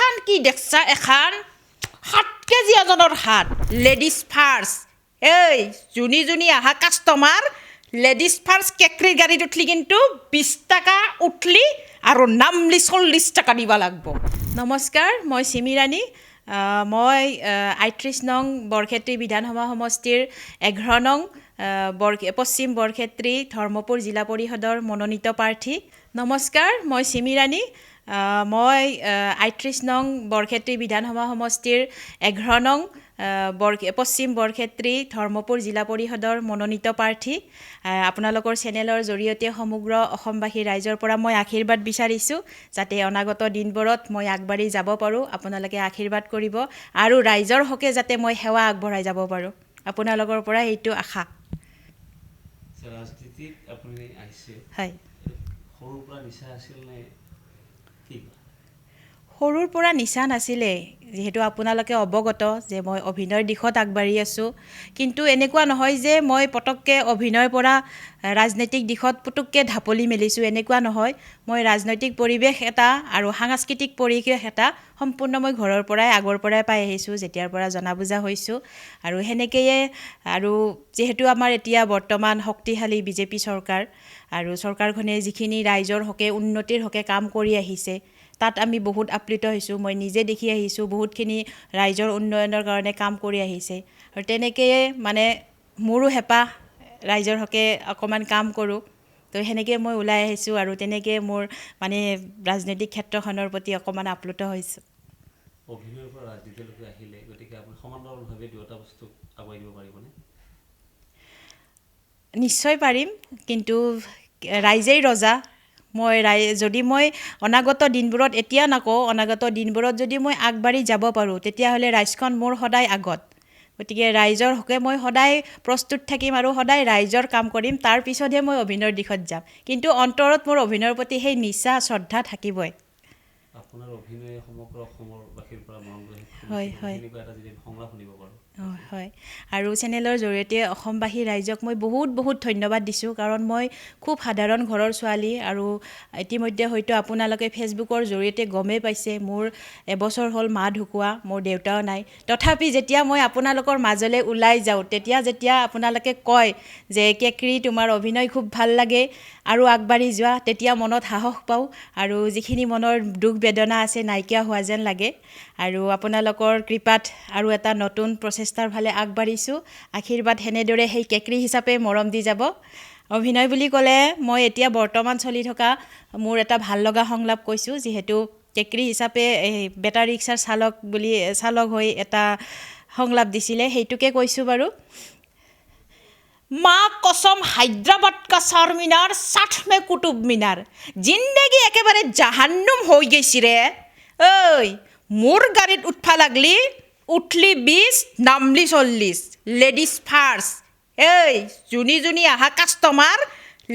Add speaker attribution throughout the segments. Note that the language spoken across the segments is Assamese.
Speaker 1: এখন কি দেখছা এখন 7 কেজি ওজনৰ হাত লেডিজ ফাৰ্ষ্ট এই যোনী আহা কাষ্টমাৰ লেডিজ ফাৰ্ষ্ট কেকৰিৰ গাড়ীত উঠলি কিন্তু 20 টাকা উঠলি আৰু নামলি 40 টাকা দিব লাগিব নমস্কাৰ মই সিমি ৰাণী মই ৩৮ নং বৰক্ষেত্ৰী বিধানসভা সমষ্টিৰ 11 নং পশ্চিম বৰক্ষেত্ৰী ধৰ্মপুৰ জিলা পৰিষদৰ মনোনীত প্ৰাৰ্থী নমস্কাৰ মই সিমি ৰাণী মই ৩৮ নং বৰক্ষেত্ৰী বিধানসভা সমষ্টিৰ 11 নং পশ্চিম বৰক্ষেত্ৰী ধৰ্মপুৰ জিলা পৰিষদৰ মনোনীত প্ৰাৰ্থী আপোনালোকৰ চেনেলৰ জৰিয়তে সমগ্ৰ অসমবাসী ৰাইজৰ পৰা মই আশীৰ্বাদ বিচাৰিছোঁ যাতে অনাগত দিনবোৰত মই আগবাঢ়ি যাব পাৰোঁ আপোনালোকে আশীৰ্বাদ কৰিব আৰু ৰাইজৰ হকে যাতে মই সেৱা আগবঢ়াই যাব পাৰোঁ আপোনালোকৰ পৰা এইটো আশা
Speaker 2: ৰাজনীতিত আপুনি আহিছে
Speaker 1: হয়
Speaker 2: সৰুৰ পৰা নিচা আছিল নে কি
Speaker 1: সৰুৰ পৰা নিচা নাছিলে যেহেতু আপোনালোকে অৱগত যে মই অভিনয়ৰ দিশত আগবাঢ়ি আছোঁ কিন্তু এনেকুৱা নহয় যে মই পটককৈ অভিনয়ৰ পৰা ৰাজনৈতিক দিশত পুতুককৈ ঢাপলি মেলিছোঁ এনেকুৱা নহয় মই ৰাজনৈতিক পৰিৱেশ এটা আৰু সাংস্কৃতিক পৰিৱেশ এটা সম্পূৰ্ণ মই ঘৰৰ পৰাই আগৰ পৰাই পাই আহিছোঁ যেতিয়াৰ পৰা জনা বুজা হৈছোঁ আৰু সেনেকৈয়ে আৰু যিহেতু আমাৰ এতিয়া বৰ্তমান শক্তিশালী বিজেপি চৰকাৰ আৰু চৰকাৰখনে যিখিনি ৰাইজৰ হকে উন্নতিৰ হকে কাম কৰি আহিছে তাত আমি বহুত আপ্লুত হৈছোঁ মই নিজে দেখি আহিছোঁ বহুতখিনি ৰাইজৰ উন্নয়নৰ কাৰণে কাম কৰি আহিছে আৰু তেনেকৈয়ে মানে মোৰো হেঁপাহ ৰাইজৰ হকে অকণমান কাম কৰোঁ তো সেনেকৈ মই ওলাই আহিছোঁ আৰু তেনেকৈ মোৰ মানে ৰাজনৈতিক ক্ষেত্ৰখনৰ প্ৰতি অকণমান আপ্লুত হৈছোঁ
Speaker 2: অভিনয়ৰ পৰা ৰাজনীতিলৈকে আহিলে গতিকে আপুনি সমান্তৰালভাৱে দুয়োটা বস্তু আগুৱাই দিব পাৰিবনে
Speaker 1: নিশ্চয় পাৰিম কিন্তু ৰাইজেই ৰজা মই যদি মই অনাগত দিনবোৰত এতিয়া নকওঁ অনাগত দিনবোৰত যদি মই আগবাঢ়ি যাব পাৰোঁ তেতিয়াহ'লে ৰাইজখন মোৰ সদায় আগত গতিকে ৰাইজৰ হকে মই সদায় প্ৰস্তুত থাকিম আৰু সদায় ৰাইজৰ কাম কৰিম তাৰ পিছতহে মই অভিনয়ৰ দিশত যাম কিন্তু অন্তৰত মোৰ অভিনয়ৰ প্ৰতি সেই নিচা শ্ৰদ্ধা থাকিবই
Speaker 2: আপোনাৰ অভিনয়ে সমগ্ৰ অসমৰ বাসীৰ পৰা মৰম লৈ
Speaker 1: হয় হয়
Speaker 2: এনেকুৱা এটা যদি সংলাপ শুনিব পাৰোঁ
Speaker 1: হয় আৰু চেনেলৰ জৰিয়তে অসমবাসী ৰাইজক মই বহুত ধন্যবাদ দিছোঁ কাৰণ মই খুব সাধাৰণ ঘৰৰ ছোৱালী আৰু ইতিমধ্যে হয়তো আপোনালোকে ফেচবুকৰ জৰিয়তে গমেই পাইছে মোৰ এবছৰ হ'ল মা ঢুকুৱা মোৰ দেউতাও নাই তথাপি যেতিয়া মই আপোনালোকৰ মাজলৈ ওলাই যাওঁ যেতিয়া আপোনালোকে কয় যে কেকৰি তোমাৰ অভিনয় খুব ভাল লাগে আৰু আগবাঢ়ি যোৱা তেতিয়া মনত সাহস পাওঁ আৰু যিখিনি মনৰ দুখ বেদনা আছে নাইকিয়া হোৱা যেন লাগে আৰু আপোনালোকৰ কৃপাত আৰু এটা নতুন প্ৰচেষ্টাৰ ফালে আগবাঢ়িছোঁ আশীৰ্বাদ সেনেদৰে সেই কেকৰি হিচাপে মৰম দি যাব অভিনয় বুলি ক'লে মই এতিয়া বৰ্তমান চলি থকা মোৰ এটা ভাল লগা সংলাপ কৈছোঁ যিহেতু কেকৰি হিচাপে বেটাৰী ৰিক্সাৰ চালক হৈ এটা সংলাপ দিছিলে সেইটোকে কৈছোঁ বাৰু মা কসম হায়দ্রাবাদ কা চারমিনার 60 মে কুতুব মিনার জিন্দেগি একেবারে জাহান্নুম হৈ গেছি রে ওই মোর গাড়িত উঠবা লাগলি উঠলি 20 নামলি 40 লেডিজ ফার্স্ট এই যোনী আহা কাষ্টমার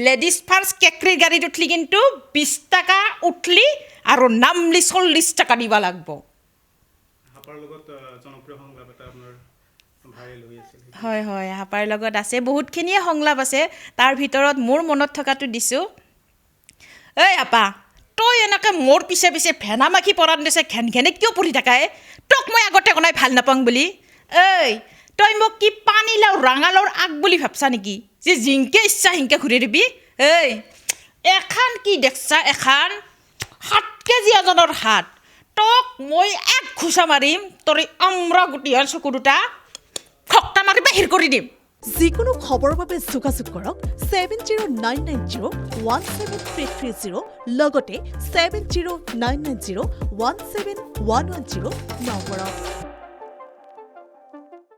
Speaker 1: লেডিজ ফার্স্ট কেকরির গাড়িত উঠলি কিন্তু 20 টাকা উঠলি আৰু নামলি 40 টাকা দিবা লাগব
Speaker 3: হাপাৰ লগত জনপ্ৰিয় সংলাপ এটা আপোনাৰ ভাইৰেল হৈ আছে
Speaker 1: হয় হয় হাপাৰ লগত আছে বহুতখিনিয়ে সংলাপ আছে তাৰ ভিতৰত মোৰ মনত থকাটো দিছোঁ এই আপা তই এনেকৈ মোৰ পিছে ভেনা মাখি পৰাত দিছে ঘেনে কিয় পঢ়ি থাকাই তোক মই আগতে কোনাই ভাল নাপাওঁ বুলি এই তই মোক কি পানীলাও ৰাঙালাওৰ আগ বুলি ভাবছা নেকি যে জিংকে ইচ্ছা সিংকে ঘূৰি দিবি এই এখন কি দেখছা এখন 7 কেজি ওজনৰ হাত তোক মই এক ঘুচা মাৰিম তোৰ আমৰা গুটিয়াৰ চকু দুটা খক্কা মাৰি বাহিৰ কৰি দিম
Speaker 4: যিকোনো খবৰৰ বাবে যোগাযোগ কৰক 7099017330 লগতে 7099017110 নম্বৰত